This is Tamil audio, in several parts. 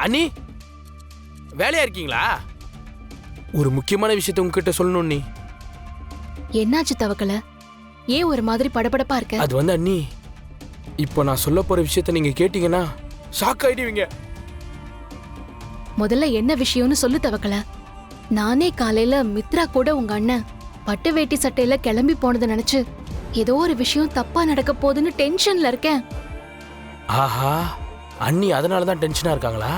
அண்ணி வேலையா இருக்கீங்களா? ஒரு முக்கியமான விஷயத்த உங்ககிட்ட சொல்லணும் நீ. என்னாச்சு தவக்கல? ஏன் ஒரு மாதிரி படபடப்பா இருக்க? அது வந்து அண்ணி, இப்போ நான் சொல்ல போற விஷயத்த நீங்க கேட்டீங்கன்னா ஷாக் ஆயிடுவீங்க. முதல்ல என்ன விஷயம்னு சொல்லு தவக்கல. நானே காலையில மித்ரா கூட உங்க அண்ணன் பட்டு வேட்டி சட்டையில கிளம்பி போனதை நினைச்சு ஏதோ ஒரு விஷயம் தப்பா நடக்க போகுதுன்னு டென்ஷன்ல இருக்கேன். ஆஹா, அண்ணி அதனால தான் டென்ஷனா இருக்காங்களா?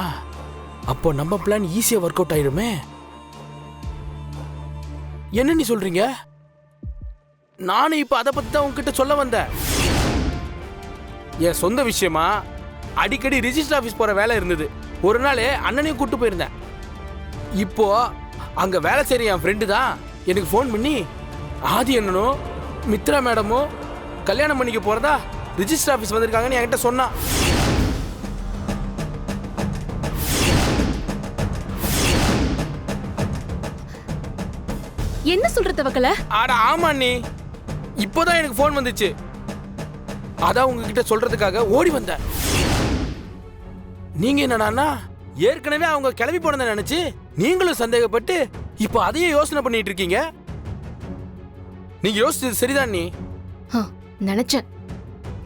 அப்போ நம்ம பிளான் ஈஸியா ஒர்க் அவுட் ஆயிடுமே. என்ன நீ சொல்றீங்க? நானும் இப்ப அதை பத்தி தான் உங்ககிட்ட சொல்ல வந்தேன். என் சொந்த விஷயமா அடிக்கடி ரிஜிஸ்டர் ஆஃபீஸ் போற வேலை இருந்தது. ஒரு நாள் அண்ணனையும் கூட்டு போயிருந்தேன். இப்போ அங்க வேலை செய்யற என் ஃப்ரெண்டு தான் எனக்கு ஃபோன் பண்ணி ஆதி அண்ணனும் மித்ரா மேடமும் கல்யாணம் பண்ணிக்க போறதா ரிஜிஸ்டர் ஆஃபீஸ் வந்திருக்காங்கன்னு என்கிட்ட சொன்னா. என்ன சொல்ற தவக்கல? ஆட ஆமா அண்ணி, இப்போதான் எனக்கு ஃபோன் வந்துச்சு. அதான் உங்ககிட்ட சொல்றதுக்காக ஓடி வந்தேன். நீங்க என்னடான்னா ஏற்கனவே அவங்க கிளம்பி போனதை நினைச்சு நீங்களும் சந்தேகப்பட்டு இப்போ அதையே யோசனை பண்ணிட்டு இருக்கீங்க. நீங்க யோசிச்சது சரிதான் நீ. நினைச்சேன்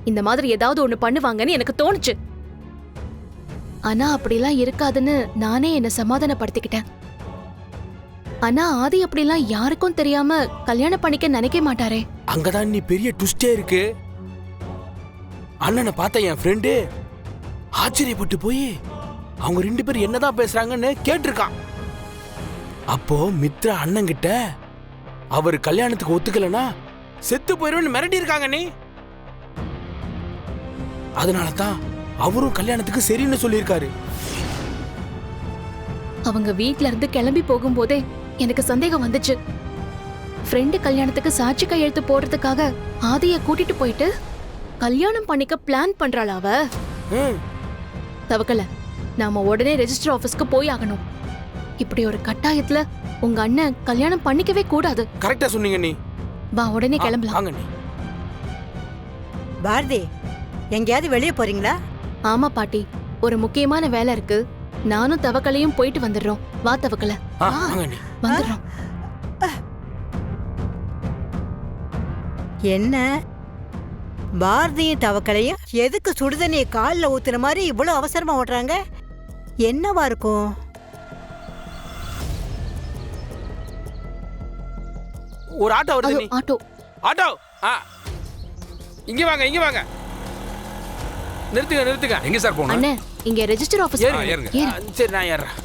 இந்த மாதிரி ஏதாவது ஒண்ணு பண்ணுவாங்கன்னு எனக்கு தோணுச்சு. ஆனா அப்படிலாம் இருக்காதுன்னு நானே என்ன சமாதானப்படுத்திக்கிட்டேன். ஆனா ஆதி அப்படிலாம் யாருக்கும் தெரியாம கல்யாணம் பண்ணிக்க நினைக்க மாட்டாரே. அங்கதான் நீ பெரிய ட்விஸ்டே இருக்கு. அண்ணனை பார்த்த என் ஃப்ரெண்டு ஆச்சரியப்பட்டு போய் அவங்க 2 பேரும் என்னதான் பேசுறாங்கன்னு கேட்டிருக்கான். அப்போ மித்ரா அண்ணன் கிட்ட அவர் கல்யாணத்துக்கு ஒத்துக்கலனா செத்து போயிருவேன்னு மிரட்டி இருக்காங்க நீ. அதனாலதான் அவரும் கல்யாணத்துக்கு சரின்னு சொல்லியிருக்காரு. அவங்க வீட்ல இருந்து கிளம்பி போகும்போதே எனக்கு சந்தேகம் வந்துச்சு. ஃப்ரெண்டு கல்யாணத்துக்கு சாட்சி கையெழுத்து போடுறதுக்காக ஆதிய கூட்டிட்டு போயிட்டு கல்யாணம் பண்ணிக்க பிளான் பண்றாளா அவ? தவக்கல, நாம உடனே ரெஜிஸ்டர் ஆபீஸ்க்கு போய் ஆகணும். இப்படி ஒரு கட்டாயத்துல உங்க அண்ணன் கல்யாணம் பண்ணிக்கவே கூடாது. கரெக்டா சொன்னீங்க நீ. வா உடனே கிளம்பலாம். பாரதி, எங்கேயாவது வெளியே போறீங்களா? ஆமா பாட்டி, ஒரு முக்கியமான வேலை இருக்கு. நானும் தவக்கலையும் போயிட்டு வந்துடுறோம். வா தவக்கல, வந்துடுறோம். என்ன பாரதியும் தவக்கலையும் எதுக்கு சுடுதண்ணியை காலில் ஊத்துற மாதிரி இவ்வளவு அவசரமா ஓட்டுறாங்க? என்னவா இருக்கும்? ஒரு ஆட்டோ வருது. ஆட்டோ ஆட்டோ இங்க வாங்க, இங்க வாங்க. நிறுத்துங்க நிறுத்துங்க. எங்க சார் போகணும்? அண்ணே, இங்க ரெஜிஸ்டர் ஆபீஸ். சரி, நான் ஏறேன்.